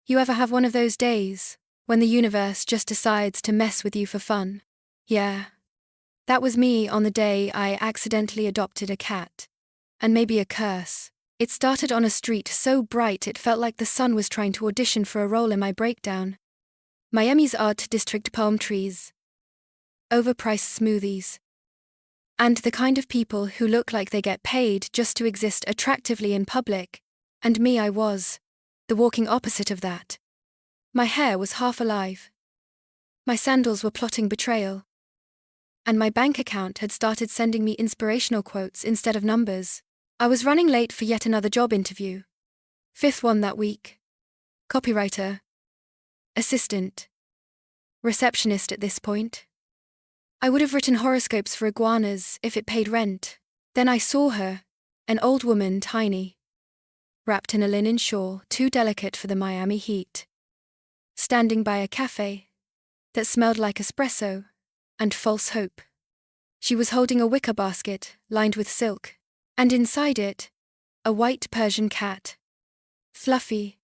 You ever have one of those days when the universe just decides to mess with you for fun? Yeah. That was me on the day I accidentally adopted a cat. And maybe a curse. It started on a street so bright it felt like the sun was trying to audition for a role in my breakdown. Miami's art district palm trees. Overpriced smoothies. And the kind of people who look like they get paid just to exist attractively in public. And me, I was the walking opposite of that. My hair was half alive. My sandals were plotting betrayal. And my bank account had started sending me inspirational quotes instead of numbers. I was running late for yet another job interview. 5th one that week. Copywriter. Assistant. Receptionist at this point. I would have written horoscopes for iguanas if it paid rent. Then I saw her, an old woman, tiny, wrapped in a linen shawl too delicate for the Miami heat, standing by a cafe that smelled like espresso and false hope. She was holding a wicker basket lined with silk, and inside it, a white Persian cat. Fluffy,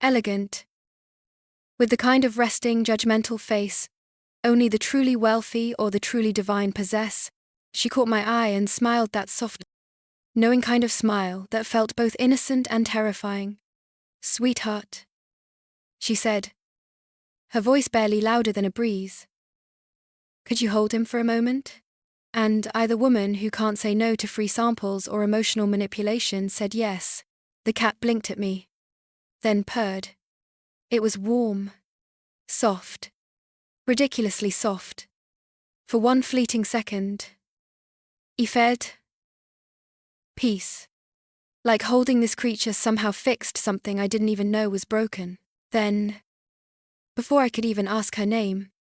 elegant, with the kind of resting, judgmental face only the truly wealthy or the truly divine possess. She caught my eye and smiled that soft, knowing kind of smile that felt both innocent and terrifying. "Sweetheart," she said, her voice barely louder than a breeze. "Could you hold him for a moment?" And I, the woman who can't say no to free samples or emotional manipulation, said yes. The cat blinked at me, then purred. It was warm, soft, ridiculously soft. For one fleeting second, I felt peace. Like holding this creature somehow fixed something I didn't even know was broken. Then, before I could even ask her name,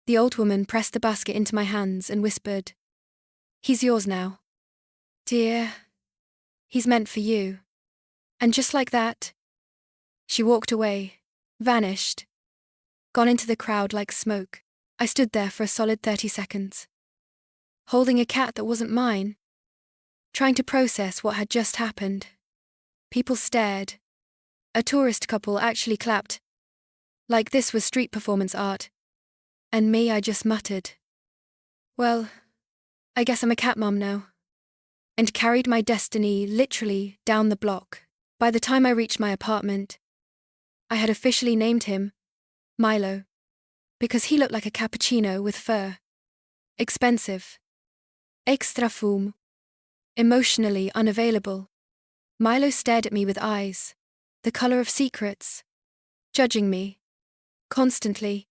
the old woman pressed the basket into my hands and whispered, "He's yours now. Dear, he's meant for you." And just like that, she walked away, vanished, gone into the crowd like smoke. I stood there for a solid 30 seconds, holding a cat that wasn't mine, trying to process what had just happened. People stared. A tourist couple actually clapped, like this was street performance art. And me, I just muttered, "Well, I guess I'm a cat mom now," and carried my destiny literally down the block. By the time I reached my apartment, I had officially named him Milo, because he looked like a cappuccino with fur. Expensive. Extra foam. Emotionally unavailable. Milo stared at me with eyes, the color of secrets, judging me, constantly.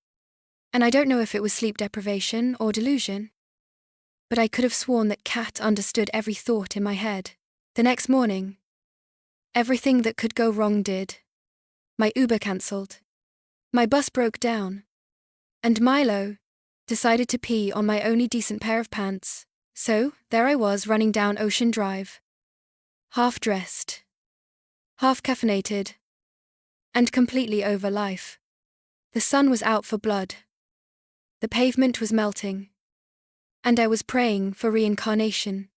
And I don't know if it was sleep deprivation or delusion, but I could have sworn that Cat understood every thought in my head. The next morning, everything that could go wrong did. My Uber cancelled. My bus broke down. And Milo decided to pee on my only decent pair of pants. So, there I was running down Ocean Drive. Half-dressed, half-caffeinated, and completely over life. The sun was out for blood. The pavement was melting. And I was praying for reincarnation.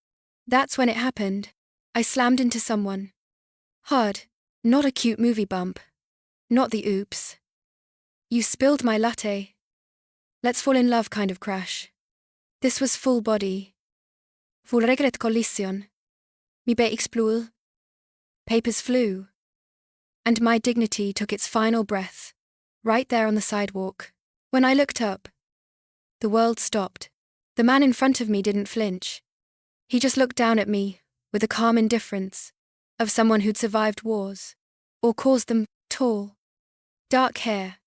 That's when it happened. I slammed into someone. Hard. Not a cute movie bump. Not the oops. "You spilled my latte. Let's fall in love" kind of crash. This was full body. Full regret collision. Mi be explode. Papers flew. And my dignity took its final breath, right there on the sidewalk. When I looked up, the world stopped. The man in front of me didn't flinch. He just looked down at me with the calm indifference of someone who'd survived wars, or caused them. Tall, dark hair,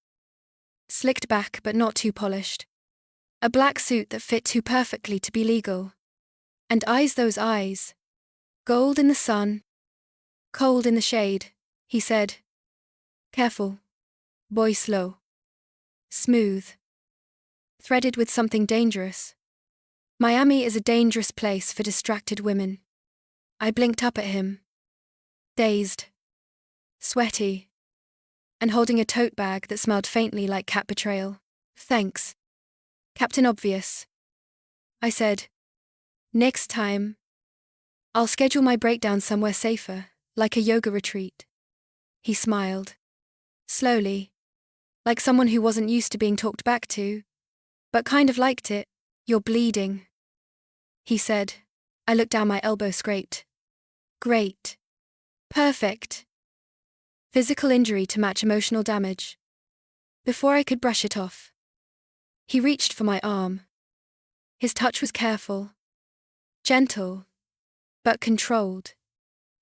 slicked back but not too polished. A black suit that fit too perfectly to be legal. And eyes, those eyes. Gold in the sun, cold in the shade. He said, "Careful. Boy, slow. Smooth. Threaded with something dangerous. Miami is a dangerous place for distracted women." I blinked up at him. Dazed. Sweaty. And holding a tote bag that smelled faintly like cat betrayal. "Thanks, Captain Obvious," I said. "Next time, I'll schedule my breakdown somewhere safer, like a yoga retreat." He smiled. slowly, like someone who wasn't used to being talked back to, but kind of liked it. "You're bleeding," he said. I looked down, my elbow scraped. "Great. Perfect. Physical injury to match emotional damage." Before I could brush it off, he reached for my arm. His touch was careful, gentle, but controlled.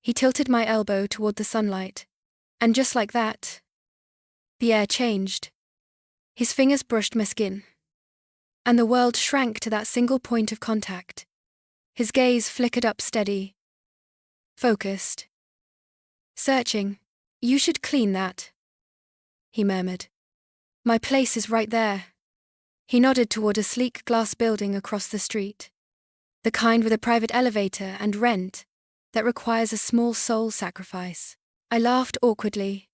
He tilted my elbow toward the sunlight, and just like that, the air changed. His fingers brushed my skin, and the world shrank to that single point of contact. His gaze flickered up, steady, focused, searching. "You should clean that," he murmured. "My place is right there." He nodded toward a sleek glass building across the street, the kind with a private elevator and rent that requires a small soul sacrifice. I laughed awkwardly.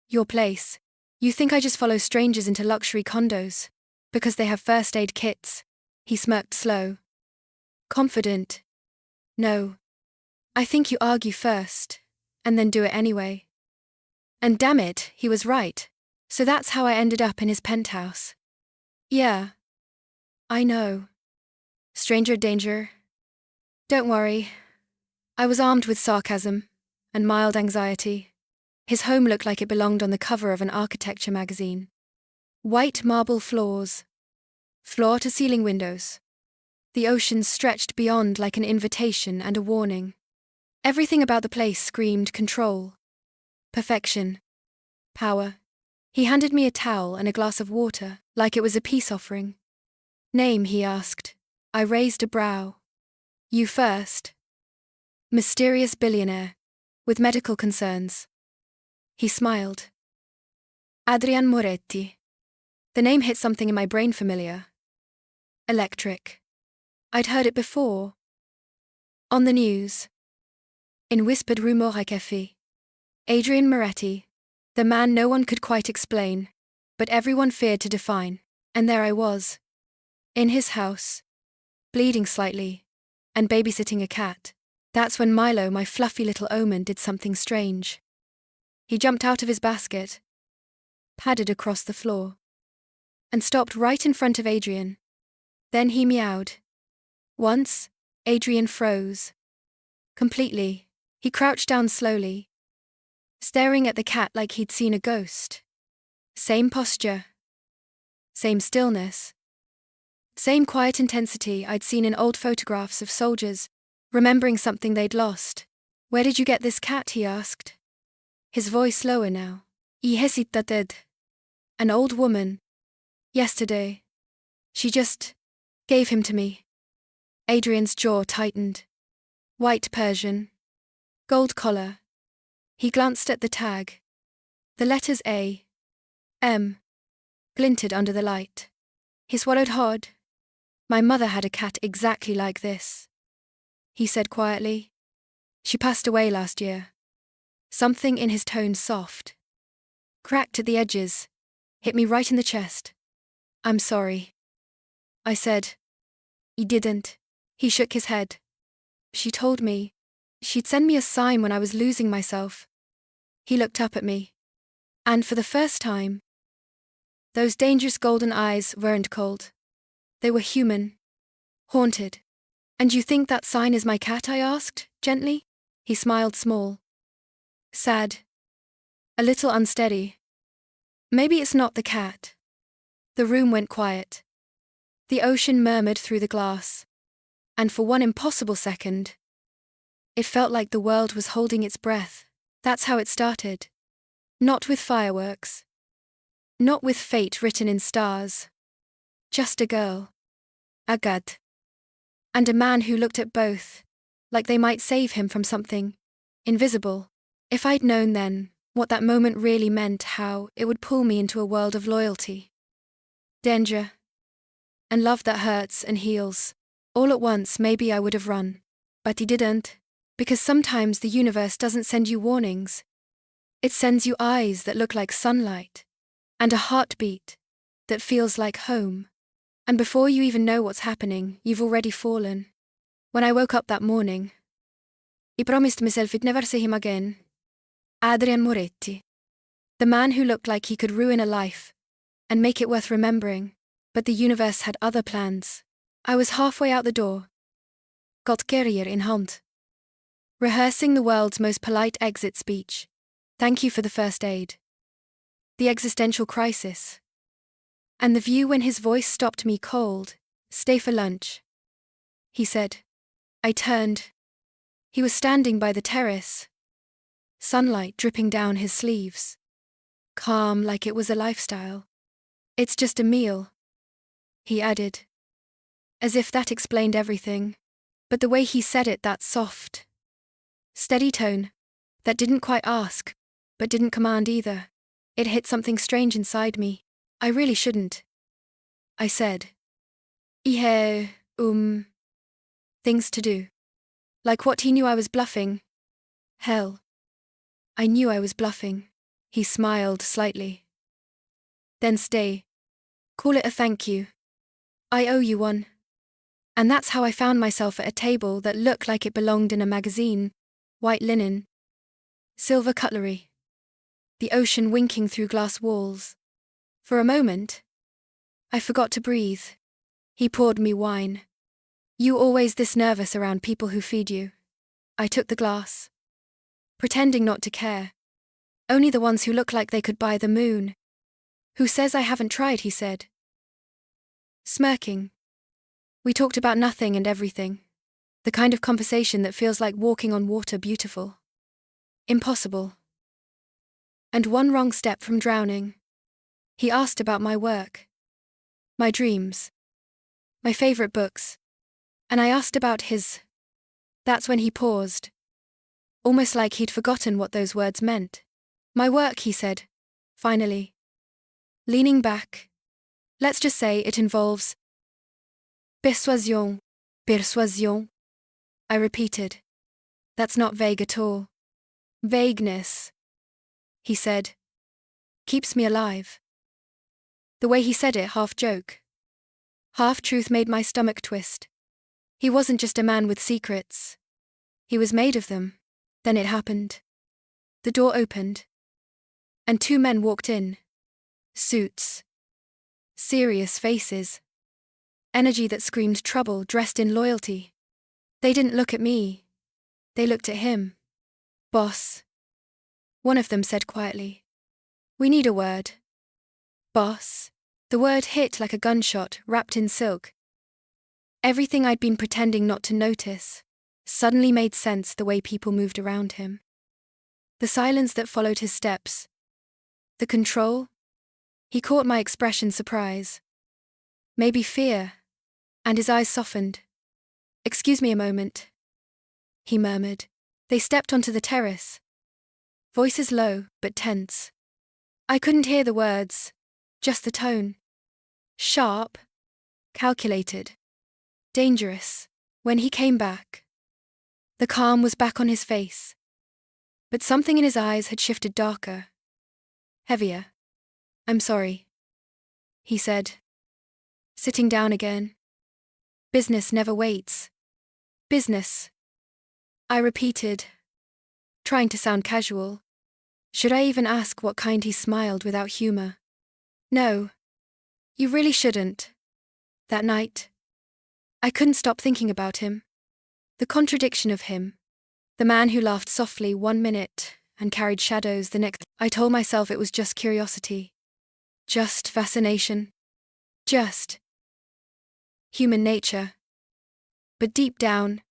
"Your place? You think I just follow strangers into luxury condos because they have first aid kits?" He smirked, slow, confident. "No. I think you argue first, and then do it anyway." And damn it, he was right. So that's how I ended up in his penthouse. "Yeah. I know. Stranger danger. Don't worry." I was armed with sarcasm and mild anxiety. His home looked like it belonged on the cover of an architecture magazine. White marble floors, floor-to-ceiling windows. The ocean stretched beyond like an invitation and a warning. Everything about the place screamed control, perfection, power. He handed me a towel and a glass of water, like it was a peace offering. "Name?" he asked. I raised a brow. "You first." "Mysterious billionaire, with medical concerns." He smiled. "Adrian Moretti." The name hit something in my brain familiar. Electric. I'd heard it before. On the news. In whispered rumors à café. Adrian Moretti. The man no one could quite explain, but everyone feared to define. And there I was, in his house, bleeding slightly, and babysitting a cat. That's when Milo, my fluffy little omen, did something strange. He jumped out of his basket, padded across the floor, and stopped right in front of Adrian. Then he meowed. Once, Adrian froze. Completely. He crouched down slowly, staring at the cat like he'd seen a ghost. Same posture. Same stillness. Same quiet intensity I'd seen in old photographs of soldiers, remembering something they'd lost. "Where did you get this cat?" he asked. His voice lower now. "I hesitated." An old woman. Yesterday. She just gave him to me. Adrian's jaw tightened. White Persian. Gold collar. He glanced at the tag. The letters A. M. glinted under the light. He swallowed hard. "My mother had a cat exactly like this," he said quietly. "She passed away last year." Something in his tone soft, cracked at the edges, hit me right in the chest. "I'm sorry," I said. "You didn't." He shook his head. "She told me she'd send me a sign when I was losing myself." He looked up at me. And for the first time, those dangerous golden eyes weren't cold. They were human, haunted. "And you think that sign is my cat?" I asked, gently. He smiled, small, sad, a little unsteady. "Maybe it's not the cat." The room went quiet. The ocean murmured through the glass. And for one impossible second, it felt like the world was holding its breath. That's how it started. Not with fireworks. Not with fate written in stars. Just a girl. Agad. And a man who looked at both, like they might save him from something invisible. If I'd known then what that moment really meant, how it would pull me into a world of loyalty, danger, and love that hurts and heals. All at once, maybe I would have run. But he didn't. Because sometimes the universe doesn't send you warnings. It sends you eyes that look like sunlight, and a heartbeat that feels like home. And before you even know what's happening, you've already fallen. When I woke up that morning, I promised myself I'd never see him again. Adrian Moretti. The man who looked like he could ruin a life and make it worth remembering. But the universe had other plans. I was halfway out the door. Goldcarrier in hand. Rehearsing the world's most polite exit speech. Thank you for the first aid. The existential crisis. And the view when his voice stopped me cold. Stay for lunch, he said. I turned. He was standing by the terrace. Sunlight dripping down his sleeves. Calm like it was a lifestyle. It's just a meal, he added. As if that explained everything. But the way he said it, that soft, steady tone, that didn't quite ask, but didn't command either. It hit something strange inside me. I really shouldn't, I said. I have, things to do. Like what? He knew I was bluffing. Hell. I knew I was bluffing. He smiled slightly. Then stay. Call it a thank you. I owe you one. And that's how I found myself at a table that looked like it belonged in a magazine. White linen. Silver cutlery. The ocean winking through glass walls. For a moment, I forgot to breathe. He poured me wine. You always this nervous around people who feed you. I took the glass, pretending not to care. Only the ones who look like they could buy the moon. Who says I haven't tried, he said. Smirking. We talked about nothing and everything. The kind of conversation that feels like walking on water, beautiful. Impossible. And one wrong step from drowning. He asked about my work. My dreams. My favorite books. And I asked about his. That's when he paused. Almost like he'd forgotten what those words meant. My work, he said. Finally. Leaning back. Let's just say it involves persuasion. Persuasion. I repeated. That's not vague at all. Vagueness, he said, keeps me alive. The way he said it, half joke, half truth, made my stomach twist. He wasn't just a man with secrets. He was made of them. Then it happened. The door opened. And two men walked in. Suits. Serious faces. Energy that screamed trouble, dressed in loyalty. They didn't look at me. They looked at him. Boss. One of them said quietly. We need a word. Boss. The word hit like a gunshot, wrapped in silk. Everything I'd been pretending not to notice suddenly made sense, the way people moved around him. The silence that followed his steps. The control. He caught my expression, surprise. Maybe fear. And his eyes softened. Excuse me a moment, he murmured. They stepped onto the terrace. Voices low, but tense. I couldn't hear the words, just the tone. Sharp. Calculated. Dangerous. When he came back, the calm was back on his face. But something in his eyes had shifted, darker. Heavier. I'm sorry, he said, sitting down again. Business never waits. Business, I repeated, trying to sound casual. Should I even ask what kind? He smiled without humor. No, you really shouldn't. That night, I couldn't stop thinking about him. The contradiction of him. The man who laughed softly one minute and carried shadows the next. I told myself it was just curiosity. Just fascination. Just human nature. But deep down,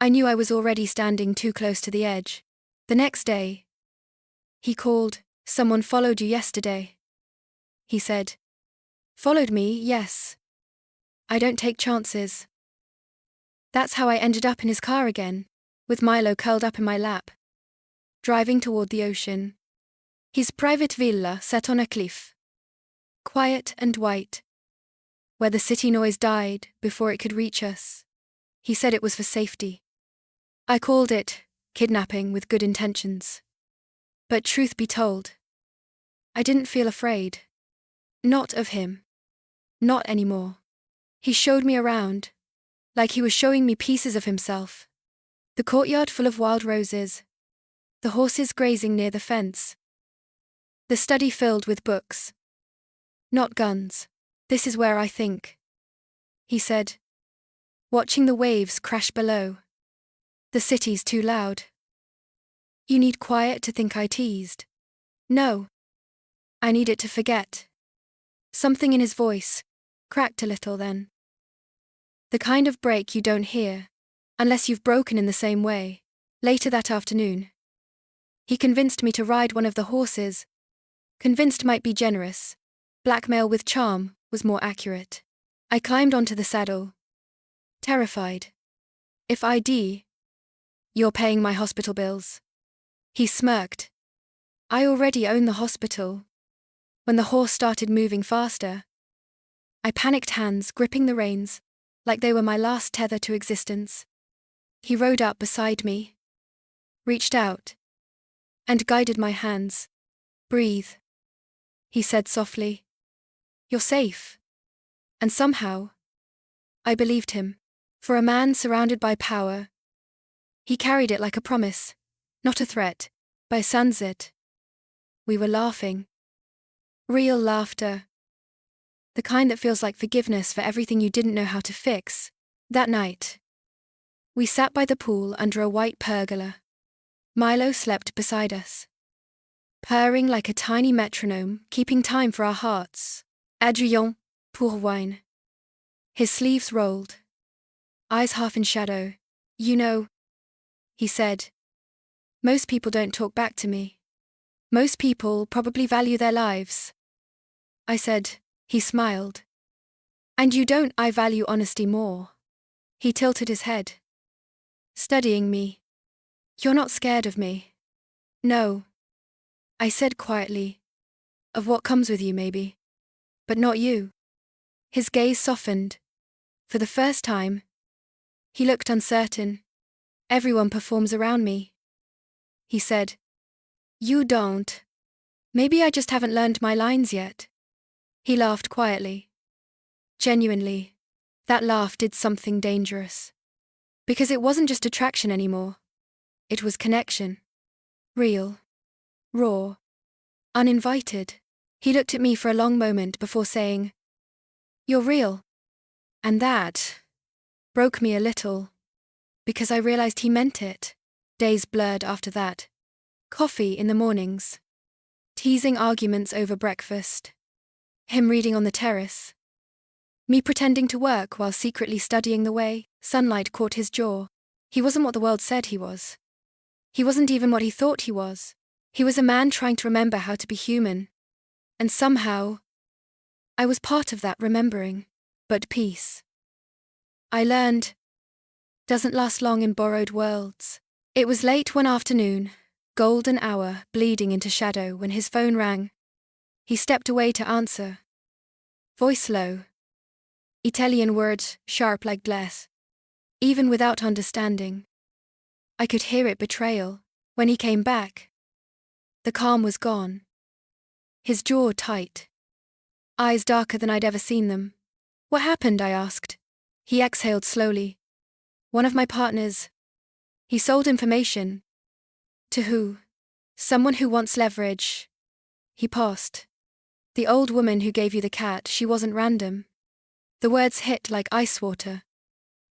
I knew I was already standing too close to the edge. The next day, he called. Someone followed you yesterday, he said. Followed me, yes. I don't take chances. That's how I ended up in his car again, with Milo curled up in my lap, driving toward the ocean. His private villa sat on a cliff, quiet and white, where the city noise died before it could reach us. He said it was for safety. I called it kidnapping with good intentions. But truth be told, I didn't feel afraid. Not of him. Not anymore. He showed me around, like he was showing me pieces of himself. The courtyard full of wild roses. The horses grazing near the fence. The study filled with books. Not guns. This is where I think, he said, watching the waves crash below. The city's too loud. You need quiet to think I teased. No. I need it to forget. Something in his voice cracked a little then. The kind of break you don't hear, unless you've broken in the same way. Later that afternoon, he convinced me to ride one of the horses. Convinced might be generous. Blackmail with charm was more accurate. I climbed onto the saddle. Terrified. If you're paying my hospital bills. He smirked. I already own the hospital. When the horse started moving faster, I panicked, hands gripping the reins, like they were my last tether to existence. He rode up beside me, reached out, and guided my hands. Breathe, he said softly. You're safe. And somehow, I believed him. For a man surrounded by power, he carried it like a promise, not a threat. By sunset, we were laughing. Real laughter. The kind that feels like forgiveness for everything you didn't know how to fix. That night, we sat by the pool under a white pergola. Milo slept beside us, purring like a tiny metronome, keeping time for our hearts. Adrien, pour wine. His sleeves rolled, eyes half in shadow. You know, he said, most people don't talk back to me. Most people probably value their lives. I said. He smiled. And you don't. I value honesty more. He tilted his head, studying me. You're not scared of me. No. I said quietly. Of what comes with you, maybe. But not you. His gaze softened. For the first time, he looked uncertain. Everyone performs around me, he said. You don't. Maybe I just haven't learned my lines yet. He laughed quietly. Genuinely, that laugh did something dangerous. Because it wasn't just attraction anymore. It was connection. Real. Raw. Uninvited. He looked at me for a long moment before saying, You're real. And that broke me a little, because I realized he meant it. Days blurred after that. Coffee in the mornings. Teasing arguments over breakfast. Him reading on the terrace. Me pretending to work while secretly studying the way sunlight caught his jaw. He wasn't what the world said he was. He wasn't even what he thought he was. He was a man trying to remember how to be human. And somehow, I was part of that remembering. But peace, I learned, doesn't last long in borrowed worlds. It was late one afternoon, golden hour bleeding into shadow when his phone rang. He stepped away to answer. Voice low. Italian words sharp like glass. Even without understanding, I could hear it betrayal. When he came back, the calm was gone. His jaw tight. Eyes darker than I'd ever seen them. What happened? I asked. He exhaled slowly. One of my partners. He sold information. To who? Someone who wants leverage. He paused. The old woman who gave you the cat, she wasn't random. The words hit like ice water.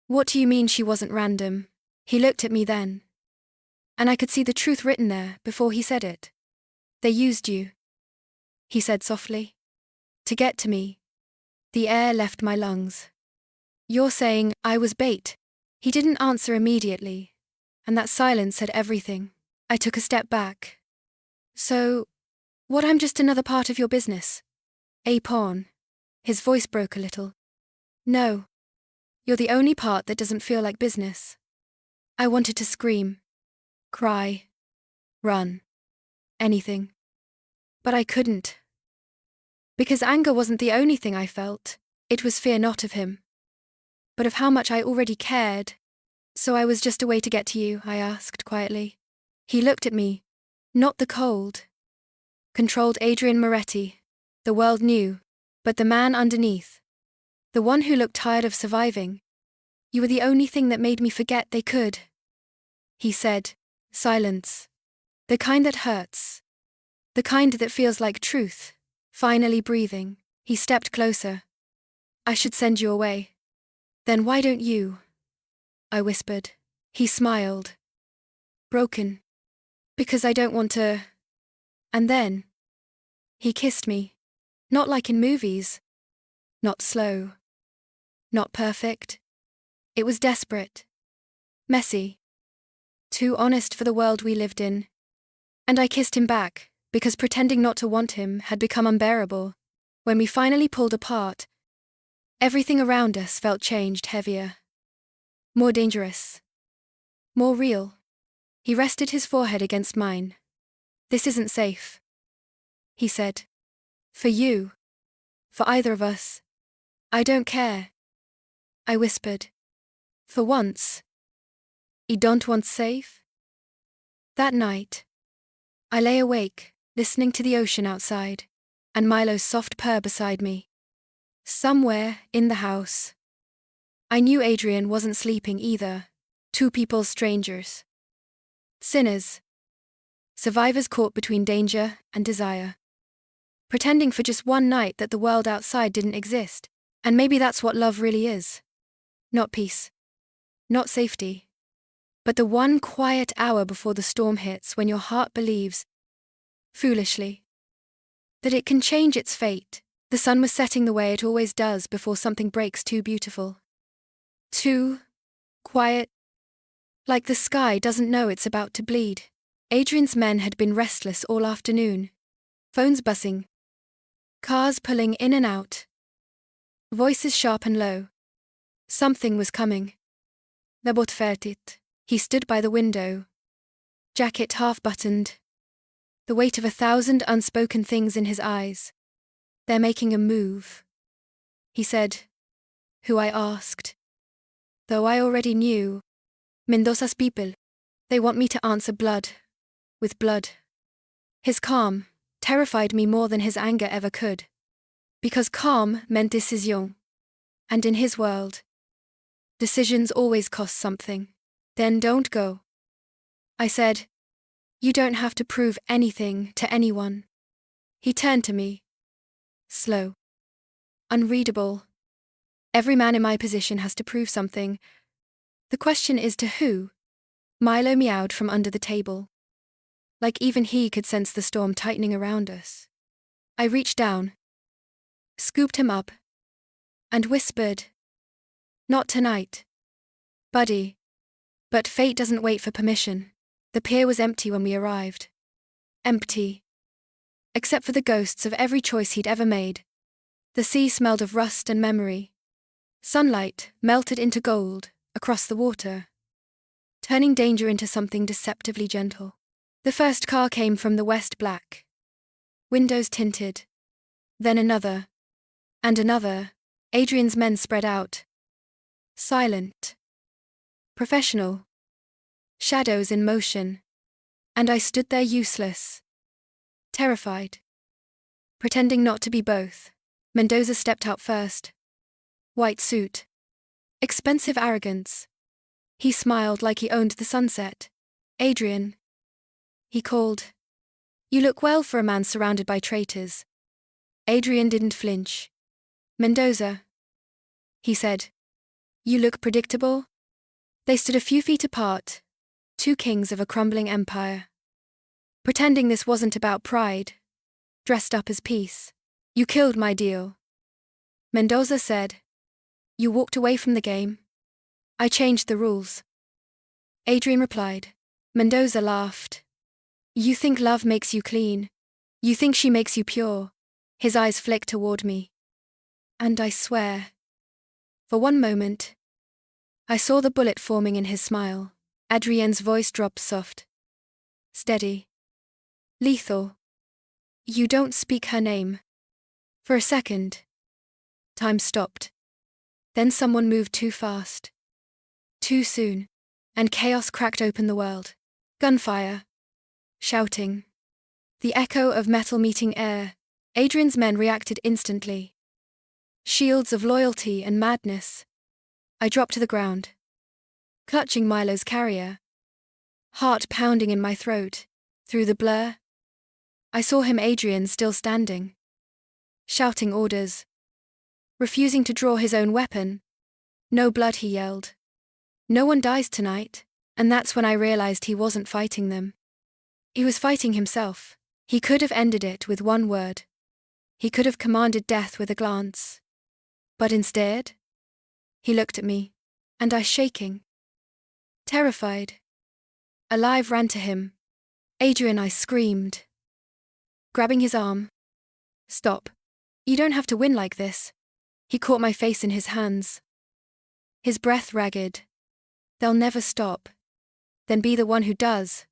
What do you mean she wasn't random? He looked at me then. And I could see the truth written there before he said it. They used you, he said softly. To get to me. The air left my lungs. You're saying I was bait. He didn't answer immediately, and that silence said everything. I took a step back. So, what? I'm just another part of your business? A pawn. His voice broke a little. No. You're the only part that doesn't feel like business. I wanted to scream. Cry. Run. Anything. But I couldn't. Because anger wasn't the only thing I felt. It was fear, not of him, but of how much I already cared. So I was just a way to get to you, I asked quietly. He looked at me. Not the cold. Controlled Adrian Moretti. The world knew. But the man underneath. The one who looked tired of surviving. You were the only thing that made me forget they could. He said. Silence. The kind that hurts. The kind that feels like truth. Finally breathing, he stepped closer. I should send you away. Then why don't you? I whispered. He smiled. Broken. Because I don't want to. And then he kissed me. Not like in movies. Not slow. Not perfect. It was desperate. Messy. Too honest for the world we lived in. And I kissed him back, because pretending not to want him had become unbearable. When we finally pulled apart, everything around us felt changed, heavier. More dangerous. More real. He rested his forehead against mine. This isn't safe, he said. For you. For either of us. I don't care. I whispered. For once. I don't want safe? That night, I lay awake, listening to the ocean outside, and Milo's soft purr beside me. Somewhere in the house. I knew Adrian wasn't sleeping either. Two people strangers. Sinners. Survivors caught between danger and desire. Pretending for just one night that the world outside didn't exist. And maybe that's what love really is. Not peace. Not safety. But the one quiet hour before the storm hits when your heart believes, foolishly, that it can change its fate. The sun was setting the way it always does before something breaks too beautiful. Too quiet. Like the sky doesn't know it's about to bleed. Adrian's men had been restless all afternoon. Phones buzzing. Cars pulling in and out. Voices sharp and low. Something was coming. Det var färdigt. He stood by the window. Jacket half-buttoned. The weight of 1,000 unspoken things in his eyes. They're making a move. He said. Who I asked. Though I already knew. Mendoza's people. They want me to answer blood. With blood. His calm terrified me more than his anger ever could. Because calm meant décision. And in his world, decisions always cost something. Then don't go. I said, you don't have to prove anything to anyone. He turned to me. Slow. Unreadable. Every man in my position has to prove something. The question is to who? Milo meowed from under the table. Like even he could sense the storm tightening around us. I reached down, scooped him up, and whispered, not tonight, buddy. But fate doesn't wait for permission. The pier was empty when we arrived. Empty. Except for the ghosts of every choice he'd ever made. The sea smelled of rust and memory. Sunlight melted into gold across the water, turning danger into something deceptively gentle. The first car came from the west, black. Windows tinted. Then another. And another. Adrian's men spread out. Silent. Professional. Shadows in motion. And I stood there useless. Terrified. Pretending not to be both. Mendoza stepped out first. White suit. Expensive arrogance. He smiled like he owned the sunset. Adrian. He called. You look well for a man surrounded by traitors. Adrian didn't flinch. Mendoza. He said. You look predictable. They stood a few feet apart, two kings of a crumbling empire. Pretending this wasn't about pride, dressed up as peace. You killed my deal. Mendoza said. You walked away from the game. I changed the rules. Adrian replied. Mendoza laughed. You think love makes you clean. You think she makes you pure. His eyes flicked toward me. And I swear, for one moment, I saw the bullet forming in his smile. Adrienne's voice dropped soft. Steady. Lethal. You don't speak her name. For a second. Time stopped. Then someone moved too fast. Too soon. And chaos cracked open the world. Gunfire. Shouting. The echo of metal meeting air. Adrian's men reacted instantly. Shields of loyalty and madness. I dropped to the ground. Clutching Milo's carrier. Heart pounding in my throat. Through the blur, I saw him, Adrian, still standing, shouting orders, refusing to draw his own weapon. No blood, he yelled. No one dies tonight. And that's when I realized he wasn't fighting them. He was fighting himself. He could have ended it with one word. He could have commanded death with a glance. But instead, he looked at me, and I, shaking, terrified, alive, ran to him. Adrian, I screamed, grabbing his arm. Stop. You don't have to win like this. He caught my face in his hands, his breath ragged. They'll never stop. Then be the one who does.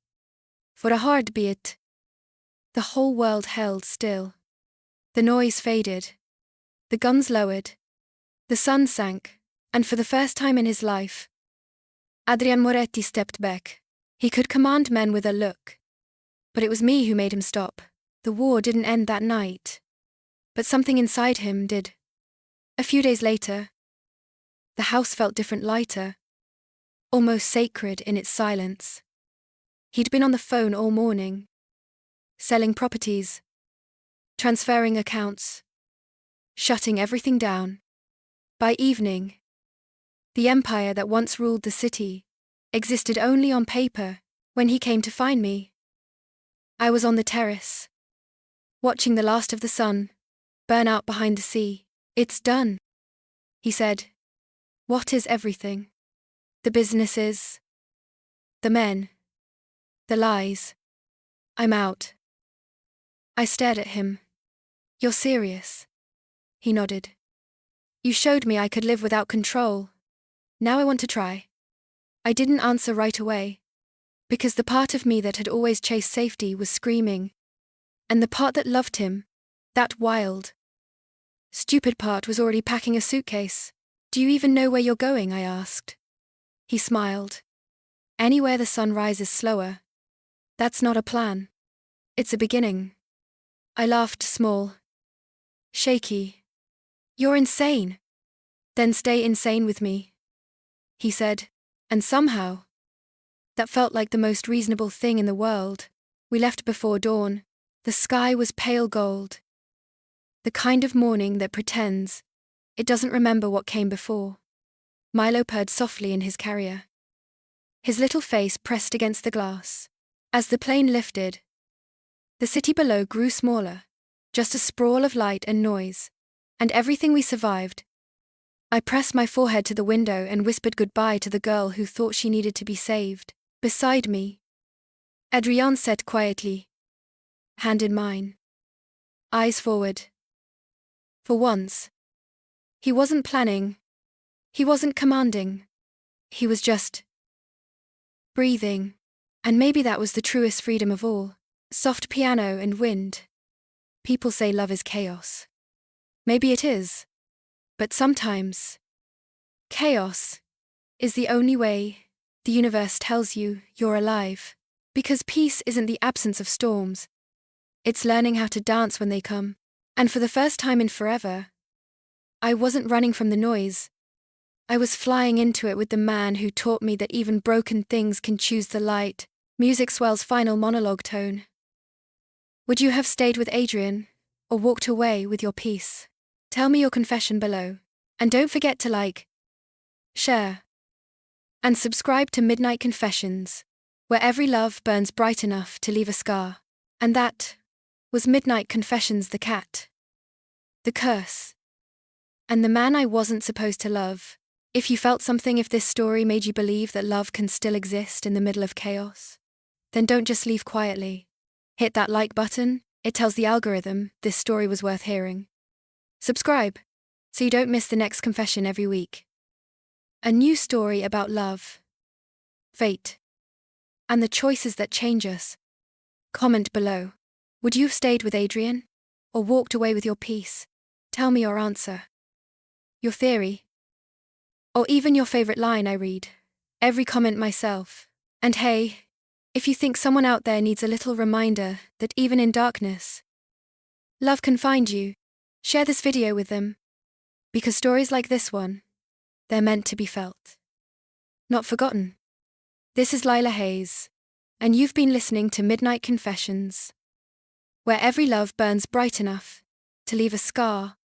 For a heartbeat. The whole world held still. The noise faded. The guns lowered. The sun sank, and for the first time in his life, Adrian Moretti stepped back. He could command men with a look. But it was me who made him stop. The war didn't end that night. But something inside him did. A few days later, the house felt different, lighter, almost sacred in its silence. He'd been on the phone all morning, selling properties, transferring accounts, shutting everything down. By evening, the empire that once ruled the city existed only on paper. When he came to find me, I was on the terrace, watching the last of the sun burn out behind the sea. It's done, he said. What is everything? The businesses, the men, the lies. I'm out. I stared at him. You're serious? He nodded. You showed me I could live without control. Now I want to try. I didn't answer right away, because the part of me that had always chased safety was screaming, and the part that loved him, that wild, stupid part, was already packing a suitcase. Do you even know where you're going? I asked. He smiled. Anywhere the sun rises slower. That's not a plan. It's a beginning. I laughed, small, shaky. You're insane. Then stay insane with me, he said, and somehow, that felt like the most reasonable thing in the world. We left before dawn. The sky was pale gold. The kind of morning that pretends it doesn't remember what came before. Milo purred softly in his carrier, his little face pressed against the glass. As the plane lifted, the city below grew smaller, just a sprawl of light and noise, and everything we survived. I pressed my forehead to the window and whispered goodbye to the girl who thought she needed to be saved. Beside me, Adrian sat quietly, hand in mine, eyes forward. For once, he wasn't planning, he wasn't commanding, he was just breathing. And maybe that was the truest freedom of all. Soft piano and wind. People say love is chaos. Maybe it is. But sometimes, chaos is the only way the universe tells you you're alive. Because peace isn't the absence of storms. It's learning how to dance when they come. And for the first time in forever, I wasn't running from the noise. I was flying into it with the man who taught me that even broken things can choose the light. Music swells final monologue tone. Would you have stayed with Adrian, or walked away with your peace? Tell me your confession below. And don't forget to like, share, and subscribe to Midnight Confessions, where every love burns bright enough to leave a scar. And that was Midnight Confessions, the cat, the curse, and the man I wasn't supposed to love. If you felt something, if this story made you believe that love can still exist in the middle of chaos, then don't just leave quietly. Hit that like button. It tells the algorithm this story was worth hearing. Subscribe, so you don't miss the next confession every week. A new story about love, fate, and the choices that change us. Comment below. Would you have stayed with Adrian, or walked away with your peace? Tell me your answer, your theory, or even your favorite line. I read every comment myself. And hey, if you think someone out there needs a little reminder that even in darkness, love can find you, share this video with them. Because stories like this one, they're meant to be felt, not forgotten. This is Lila Hayes, and you've been listening to Midnight Confessions. where every love burns bright enough to leave a scar